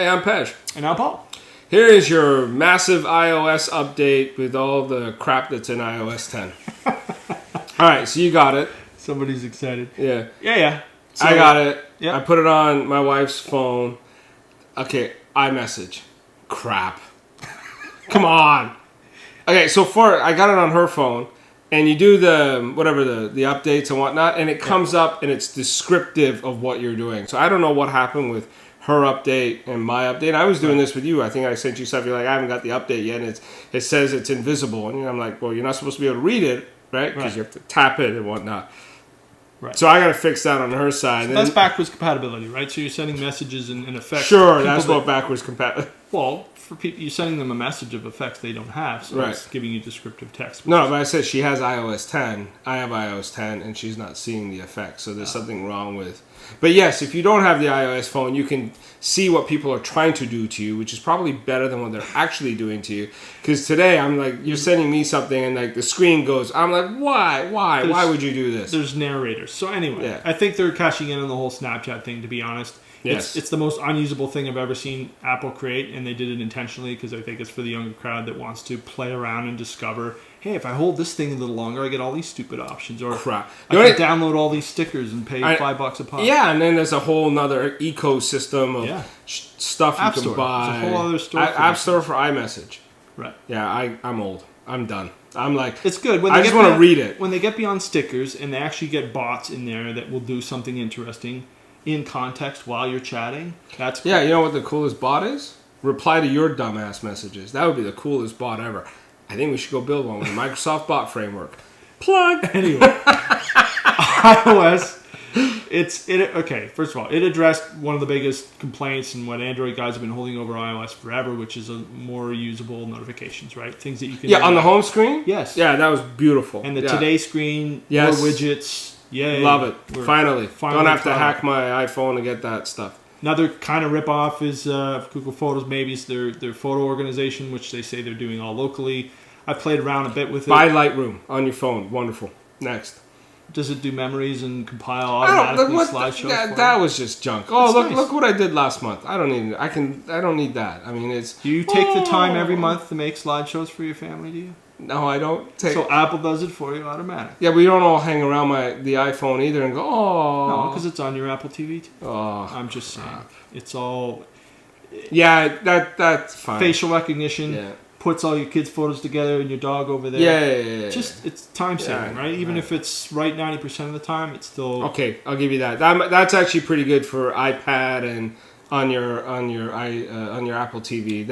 Hey, I'm Pej. And I'm Paul. Here is your massive iOS update with all the crap that's in iOS 10. All right, so you got it. Somebody's excited. Yeah. Yeah. So, I got it. Yeah. I put it on my wife's phone. Okay, iMessage. Crap. Come on. Okay, so I got it on her phone, and you do the updates and whatnot, and it comes up and it's descriptive of what you're doing. So I don't know what happened with her update and my update. I was doing this with you. I think I sent you stuff. You're like, I haven't got the update yet, and it says it's invisible. And I'm like, well, you're not supposed to be able to read it, right? Because you have to tap it and whatnot. Right. So I got to fix that on her side. So that's backwards compatibility, right? So you're sending messages and effects. Sure, that's what backwards compatibility. Well, for people, you're sending them a message of effects they don't have, so it's giving you descriptive text. No, but I said she has iOS 10. I have iOS 10, and she's not seeing the effects. So there's something wrong with. But yes, if you don't have the iOS phone, you can see what people are trying to do to you, which is probably better than what they're actually doing to you. Because today, I'm like, you're sending me something, and like the screen goes, I'm like, why? Why would you do this? There's narrators. So anyway, I think they're cashing in on the whole Snapchat thing, to be honest. Yes. It's the most unusable thing I've ever seen Apple create, and they did it intentionally because I think it's for the younger crowd that wants to play around and discover, hey, if I hold this thing a little longer, I get all these stupid options. Or crap. I can download all these stickers and pay $5 a pop. Yeah, and then there's a whole nother ecosystem of stuff you can buy. There's a whole other store. App Store for iMessage. Right. Yeah, I'm old. I'm done. I'm like, it's good. When I just want to read it. When they get beyond stickers and they actually get bots in there that will do something interesting in context while you're chatting, that's cool. Yeah, you know what the coolest bot is? Reply to your dumbass messages. That would be the coolest bot ever. I think we should go build one with a Microsoft bot framework. Plug! Anyway, iOS, okay, first of all, it addressed one of the biggest complaints and what Android guys have been holding over iOS forever, which is more usable notifications, right? Things that you can... Yeah, on the home screen? Yes. Yeah, that was beautiful. And the Today screen, more widgets. Yay. Love it. Finally. Don't have to proud. hack my iPhone to get that stuff. Another kind of ripoff is Google Photos. Maybe it's their photo organization, which they say they're doing all locally. I've played around a bit with it. Buy Lightroom on your phone. Wonderful. Next. Does it do memories and compile automatically slideshows? That was just junk. Oh, look what I did last month. I don't need. I don't need that. I mean, it's. Do you take the time every month to make slideshows for your family? Do you? No, I don't take. So Apple does it for you automatic. Yeah, we don't all hang around the iPhone either and go, oh. No, because it's on your Apple TV too. Oh, I'm just saying, it's all. Yeah, that's fine. Facial recognition puts all your kids' photos together and your dog over there. Yeah. Just it's time saving, right? Even if it's right 90% of the time, it's still okay. I'll give you that. That's actually pretty good for iPad and on your Apple TV.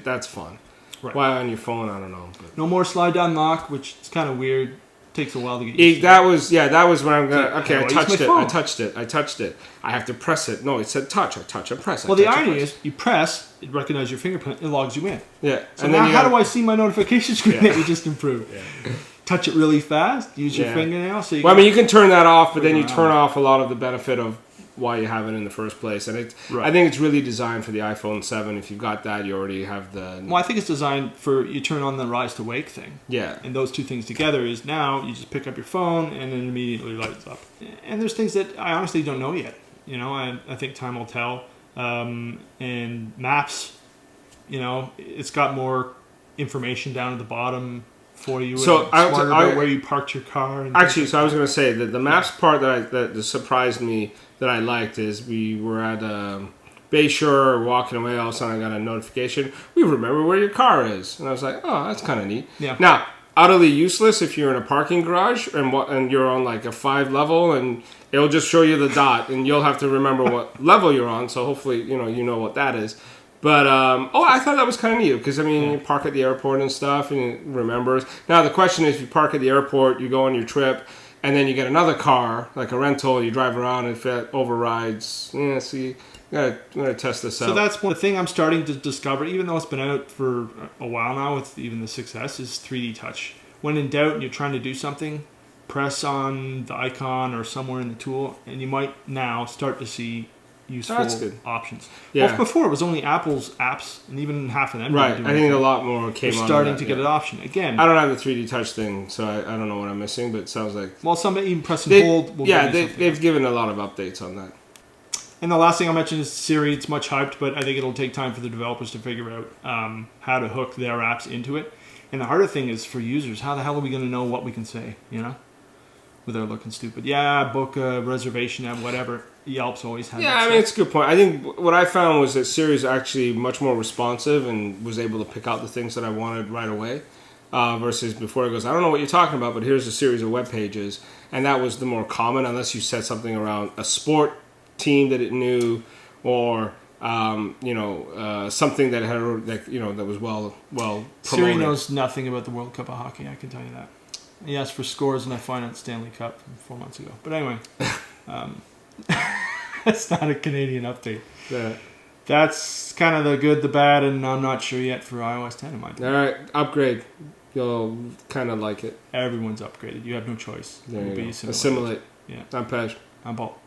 That's fun. Right. Why on your phone? I don't know. But. No more slide down lock, which is kind of weird. Takes a while to get used to. That was when I'm gonna. Okay, I touched it. I have to press it. No, it said touch. I touch and press. Well, the irony is, you press, it recognizes your fingerprint, it logs you in. Yeah. So now, how do I see my notification screen that you just improved? Yeah. Touch it really fast. Use your fingernail. So I mean, you can turn that off, but then you turn off a lot of the benefit of why you have it in the first place. And I think it's really designed for the iPhone 7. If you've got that, you already have the... Well, I think it's designed for you turn on the Rise to Wake thing. Yeah. And those two things together is now you just pick up your phone and then immediately lights up. And there's things that I honestly don't know yet. You know, I think time will tell. And Maps, you know, it's got more information down at the bottom for you. So about where you parked your car. And actually, so I was going to say that the Maps part that surprised me that I liked is we were at Bayshore walking away. All of a sudden, I got a notification. We remember where your car is, and I was like, "Oh, that's kind of neat." Yeah. Now, utterly useless if you're in a parking garage and you're on like a 5 level, and it'll just show you the dot, and you'll have to remember what level you're on. So hopefully, you know what that is. But I thought that was kind of neat because I mean, you park at the airport and stuff, and it remembers. Now the question is, if you park at the airport, you go on your trip. And then you get another car, like a rental, you drive around, and if it overrides, see, I'm gonna test this out. So that's one thing I'm starting to discover, even though it's been out for a while now with even the 6S, is 3D touch. When in doubt and you're trying to do something, press on the icon or somewhere in the tool, and you might now start to see useful options. Yeah. Well, before it was only Apple's apps, and even half of them. Right. I think a lot more came on. They're starting to get an option again. I don't have the 3D touch thing, so I don't know what I'm missing. But it sounds like some even press and hold. They've given a lot of updates on that. And the last thing I'll mention is Siri. It's much hyped, but I think it'll take time for the developers to figure out how to hook their apps into it. And the harder thing is for users, how the hell are we going to know what we can say, without looking stupid? Yeah, book a reservation at whatever. Yelp's always had that it's a good point. I think what I found was that Siri is actually much more responsive and was able to pick out the things that I wanted right away. Versus before it goes, I don't know what you're talking about, but here's a series of web pages. And that was the more common, unless you said something around a sport team that it knew, or something that had that was well promoted. Siri knows nothing about the World Cup of hockey. I can tell you that. He asked for scores, and I financed Stanley Cup 4 months ago. But anyway, that's not a Canadian update. Yeah. That's kind of the good, the bad, and I'm not sure yet for iOS 10 in my opinion. All right, upgrade. You'll kind of like it. Everyone's upgraded. You have no choice. There you go. Assimilate. Yeah. I'm Pej. I'm Paul.